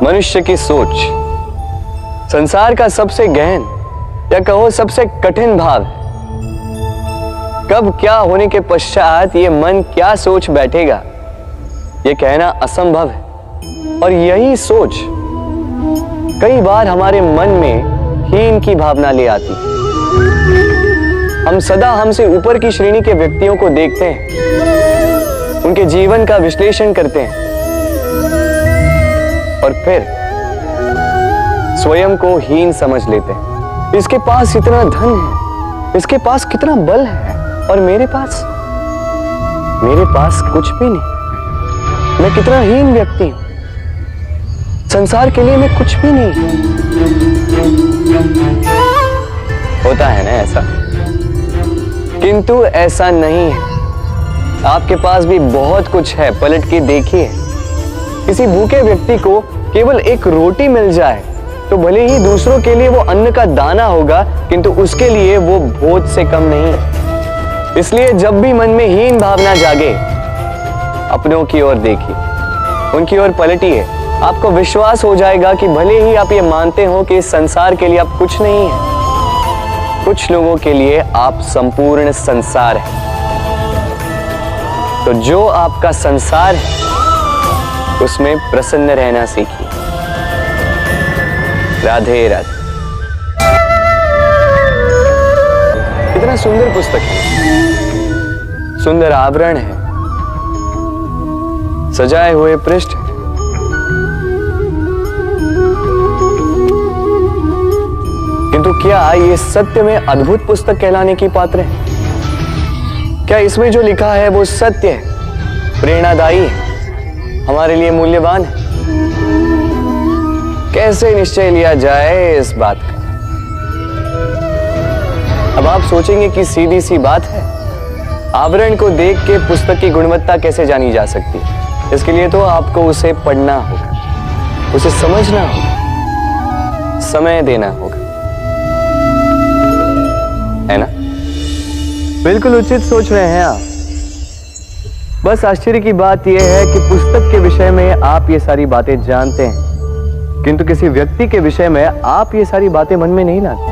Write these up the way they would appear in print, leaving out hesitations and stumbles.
मनुष्य की सोच संसार का सबसे गहन या कहो सबसे कठिन भाव है। कब क्या होने के पश्चात ये मन क्या सोच बैठेगा, ये कहना असंभव है। और यही सोच कई बार हमारे मन में हीन की भावना ले आती है। हम सदा हमसे ऊपर की श्रेणी के व्यक्तियों को देखते हैं, उनके जीवन का विश्लेषण करते हैं और फिर स्वयं को हीन समझ लेते हैं। इसके पास इतना धन है, इसके पास कितना बल है, और मेरे पास कुछ भी नहीं। मैं कितना हीन व्यक्ति हूं, संसार के लिए मैं कुछ भी नहीं। होता है ना ऐसा, किंतु ऐसा नहीं है। आपके पास भी बहुत कुछ है, पलट के देखिए। किसी भूखे व्यक्ति को केवल एक रोटी मिल जाए तो भले ही दूसरों के लिए वो अन्न का दाना होगा, किंतु उसके लिए वो भोज से कम नहीं है। इसलिए जब भी मन में हीन भावना जागे, अपनों की ओर देखिए, उनकी ओर पलटिए। आपको विश्वास हो जाएगा कि भले ही आप ये मानते हो कि इस संसार के लिए आप कुछ नहीं है, कुछ लोगों के लिए आप संपूर्ण संसार है। तो जो आपका संसार है उसमें प्रसन्न रहना सीखिए। राधे राधे। कितना सुंदर पुस्तक है, सुंदर आवरण है, सजाए हुए पृष्ठ है। किंतु क्या ये सत्य में अद्भुत पुस्तक कहलाने की पात्र है? क्या इसमें जो लिखा है वो सत्य है, प्रेरणादायी है, हमारे लिए मूल्यवान है? कैसे निश्चय लिया जाए इस बात का? अब आप सोचेंगे कि सीधी सी बात है, आवरण को देख के पुस्तक की गुणवत्ता कैसे जानी जा सकती है? इसके लिए तो आपको उसे पढ़ना होगा, उसे समझना होगा, समय देना होगा, है ना? बिल्कुल उचित सोच रहे हैं आप। बस आश्चर्य की बात यह है कि पुस्तक के विषय में आप ये सारी बातें जानते हैं, किंतु किसी व्यक्ति के विषय में आप ये सारी बातें मन में नहीं लाते।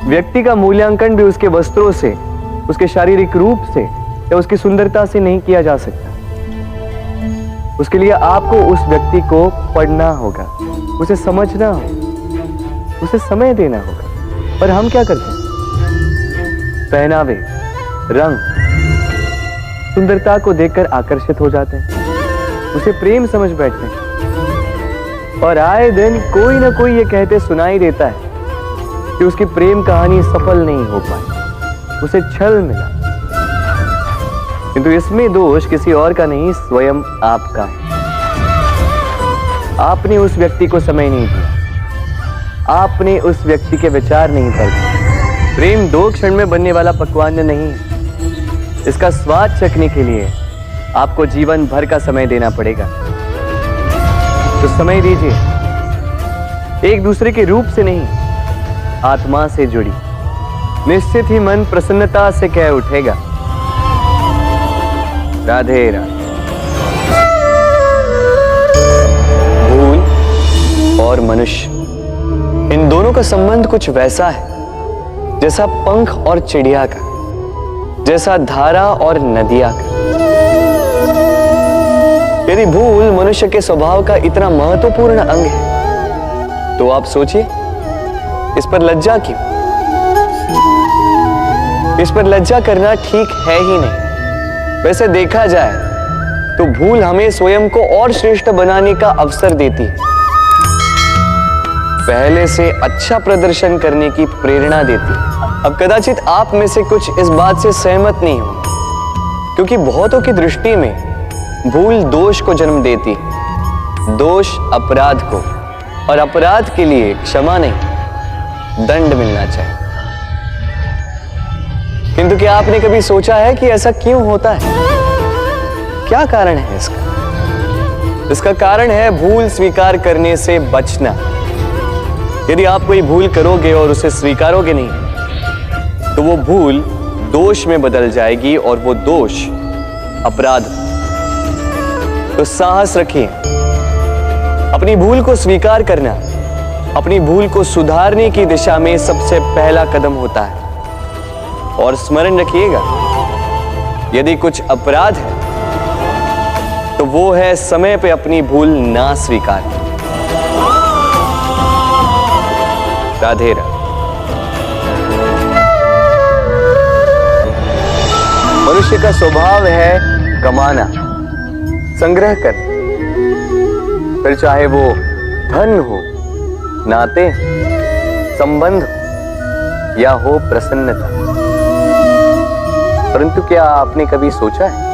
व्यक्ति का मूल्यांकन भी उसके वस्त्रों से, उसके शारीरिक रूप से या उसकी सुंदरता से नहीं किया जा सकता। उसके लिए आपको उस व्यक्ति को पढ़ना होगा, उसे समझना होगा, उसे समय देना होगा। पर हम क्या करते हैं? पहनावे, रंग, सुंदरता को देखकर आकर्षित हो जाते हैं, उसे प्रेम समझ बैठते हैं, और आए दिन कोई ना कोई ये कहते सुनाई देता है कि उसकी प्रेम कहानी सफल नहीं हो पाई, उसे छल मिला। किंतु इसमें दोष किसी और का नहीं, स्वयं आपका है। आपने उस व्यक्ति को समय नहीं दिया, आपने उस व्यक्ति के विचार नहीं परखे। प्रेम 2 क्षण में बनने वाला पकवान नहीं है, इसका स्वाद चखने के लिए आपको जीवन भर का समय देना पड़ेगा। तो समय दीजिए, एक दूसरे के रूप से नहीं, आत्मा से जुड़ी। निश्चित ही मन प्रसन्नता से कह उठेगा, राधे राधे। भूल और मनुष्य, इन दोनों का संबंध कुछ वैसा है जैसा पंख और चिड़िया का, जैसा धारा और नदिया का। यदि भूल मनुष्य के स्वभाव का इतना महत्वपूर्ण अंग है तो आप सोचिए, इस पर लज्जा क्यों? इस पर लज्जा करना ठीक है ही नहीं। वैसे देखा जाए तो भूल हमें स्वयं को और श्रेष्ठ बनाने का अवसर देती है, पहले से अच्छा प्रदर्शन करने की प्रेरणा देती है। अब कदाचित आप में से कुछ इस बात से सहमत नहीं हो, क्योंकि बहुतों की दृष्टि में भूल दोष को जन्म देती है, दोष अपराध को, और अपराध के लिए क्षमा नहीं, दंड मिलना चाहिए। किंतु क्या आपने कभी सोचा है कि ऐसा क्यों होता है? क्या कारण है इसका? इसका कारण है भूल स्वीकार करने से बचना। यदि आप कोई भूल करोगे और उसे स्वीकारोगे नहीं तो वो भूल दोष में बदल जाएगी, और वो दोष अपराध। तो साहस रखिए, अपनी भूल को स्वीकार करना अपनी भूल को सुधारने की दिशा में सबसे पहला कदम होता है। और स्मरण रखिएगा, यदि कुछ अपराध है तो वो है समय पे अपनी भूल ना स्वीकार। राधे राधे। मनुष्य का स्वभाव है कमाना, संग्रह करना, फिर चाहे वो धन हो, नाते, संबंध हो या हो प्रसन्नता। परंतु क्या आपने कभी सोचा है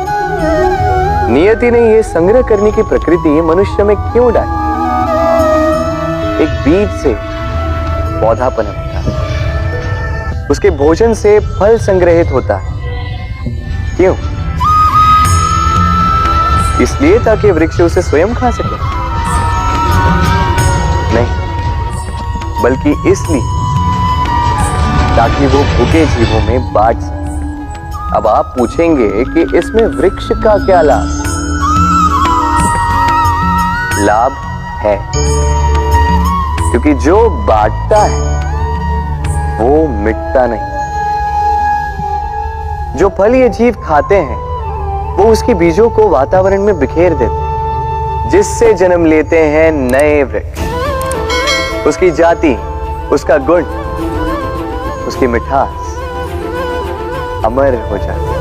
नियति ने यह संग्रह करने की प्रकृति मनुष्य में क्यों डाली? एक बीज से पौधा पनपता है, उसके भोजन से फल संग्रहित होता है। क्यों? इसलिए ताकि वृक्ष उसे स्वयं खा सके? नहीं, बल्कि इसलिए ताकि वो भूखे जीवों में बांट सके। अब आप पूछेंगे कि इसमें वृक्ष का क्या लाभ? लाभ है, क्योंकि जो बांटता है वो मिटता नहीं। जो फल ये जीव खाते हैं वो उसके बीजों को वातावरण में बिखेर देते हैं, जिससे जन्म लेते हैं नए वृक्ष। उसकी जाति, उसका गुण, उसकी मिठास अमर हो जाती है।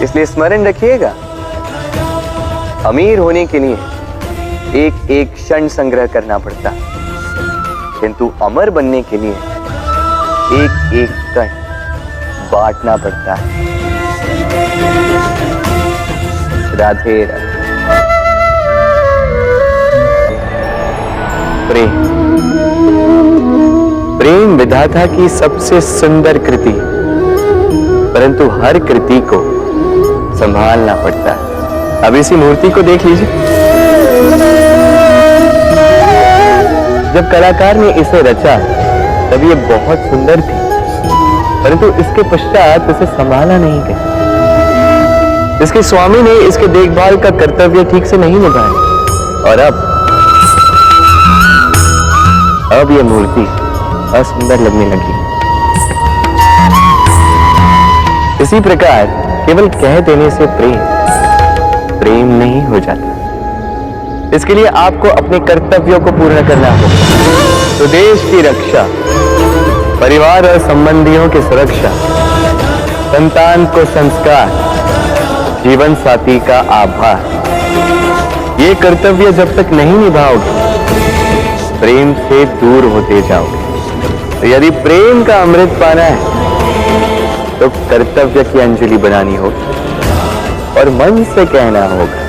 इसलिए स्मरण रखिएगा, अमीर होने के लिए एक एक क्षण संग्रह करना पड़ता है, किंतु अमर बनने के लिए एक एक कण बांटना पड़ता है। राधे राधे। प्रेम, प्रेम विधाता की सबसे सुंदर कृति, परंतु हर कृति को संभालना पड़ता है। अब इसी मूर्ति को देख लीजिए। जब कलाकार ने इसे रचा तब ये बहुत सुंदर थी, परंतु इसके पश्चात इसे संभाला नहीं गया। इसके स्वामी ने इसके देखभाल का कर्तव्य ठीक से नहीं निभाया और अब यह मूर्ति असुंदर लगने लगी। इसी प्रकार केवल कह देने से प्रेम नहीं हो जाता। इसके लिए आपको अपने कर्तव्यों को पूर्ण करना होगा। तो देश की रक्षा, परिवार और संबंधियों की सुरक्षा, संतान को संस्कार, जीवन साथी का आभार, ये कर्तव्य जब तक नहीं निभाओगे प्रेम से दूर होते जाओगे। तो यदि प्रेम का अमृत पाना है तो कर्तव्य की अंजलि बनानी होगी और मन से कहना होगा,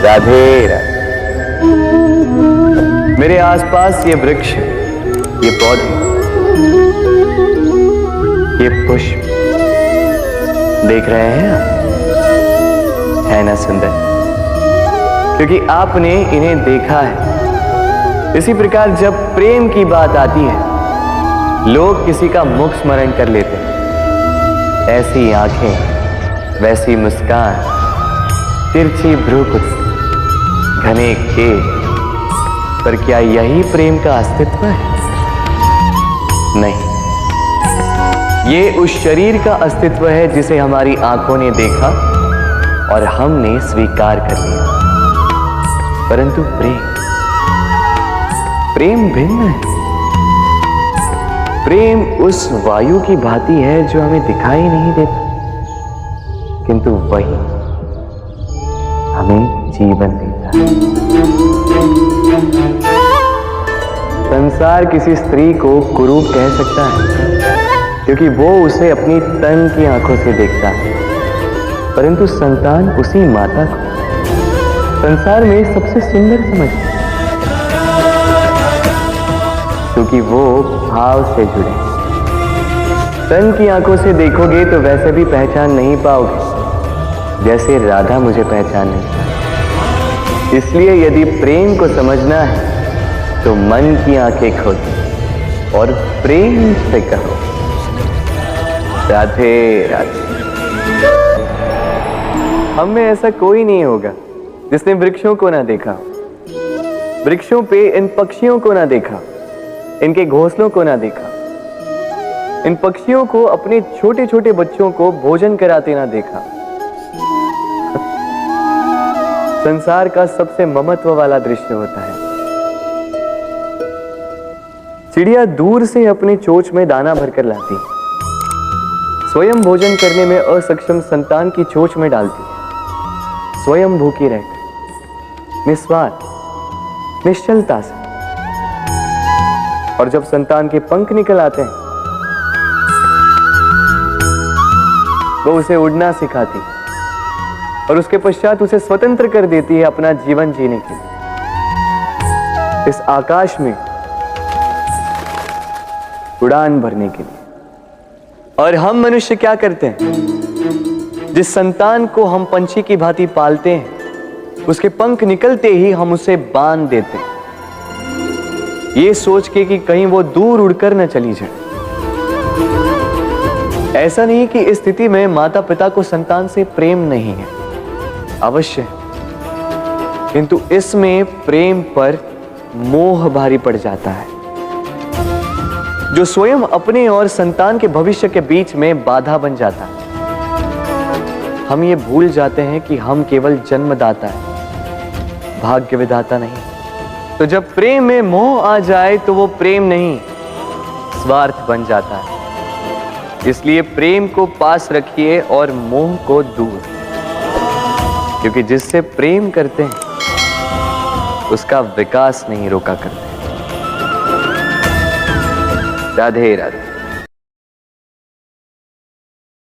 राधे राधे। मेरे आसपास ये वृक्ष, ये पौधे, ये पुष्प देख रहे हैं आप? है ना सुंदर? क्योंकि आपने इन्हें देखा है। इसी प्रकार जब प्रेम की बात आती है लोग किसी का मुख स्मरण कर लेते हैं। ऐसी आंखें, वैसी मुस्कान, तिरछी भ्रूकुटी, घने केश, पर क्या यही प्रेम का अस्तित्व है? नहीं, ये उस शरीर का अस्तित्व है जिसे हमारी आंखों ने देखा और हमने स्वीकार कर लिया। परंतु प्रेम भिन्न है। प्रेम उस वायु की भांति है जो हमें दिखाई नहीं देता, किंतु वही हमें जीवन देता है। संसार किसी स्त्री को कुरूप कह सकता है क्योंकि वो उसे अपनी तन की आंखों से देखता है, परंतु संतान उसी माता को संसार में सबसे सुंदर समझता है, क्योंकि वो भाव से जुड़े। तन की आंखों से देखोगे तो वैसे भी पहचान नहीं पाओगे जैसे राधा मुझे पहचान नहीं पाई। इसलिए यदि प्रेम को समझना है तो मन की आंखें खोलो और प्रेम से कहो, राधे राधे। हम में ऐसा कोई नहीं होगा जिसने वृक्षों को ना देखा, वृक्षों पे इन पक्षियों को ना देखा, इनके घोंसलों को ना देखा, इन पक्षियों को अपने छोटे छोटे बच्चों को भोजन कराते ना देखा। संसार का सबसे ममत्व वाला दृश्य होता है। चिड़िया दूर से अपने चोंच में दाना भरकर लाती, स्वयं भोजन करने में असक्षम संतान की चोंच में डालती, स्वयं भूखी रहकर निस्वार्थ निश्चलता से। और जब संतान के पंख निकल आते हैं, वो उसे उड़ना सिखाती और उसके पश्चात उसे स्वतंत्र कर देती है अपना जीवन जीने के लिए, इस आकाश में उड़ान भरने के लिए। और हम मनुष्य क्या करते हैं? जिस संतान को हम पंछी की भांति पालते हैं, उसके पंख निकलते ही हम उसे बांध देते हैं, ये सोच के कि कहीं वो दूर उड़कर न चली जाए। ऐसा नहीं कि इस स्थिति में माता पिता को संतान से प्रेम नहीं है, अवश्य, किंतु इसमें प्रेम पर मोह भारी पड़ जाता है, जो स्वयं अपने और संतान के भविष्य के बीच में बाधा बन जाता है। हम ये भूल जाते हैं कि हम केवल जन्मदाता है, भाग्य विधाता नहीं। तो जब प्रेम में मोह आ जाए तो वो प्रेम नहीं, स्वार्थ बन जाता है। इसलिए प्रेम को पास रखिए और मोह को दूर, क्योंकि जिससे प्रेम करते हैं उसका विकास नहीं रोका करते। राधे राधे।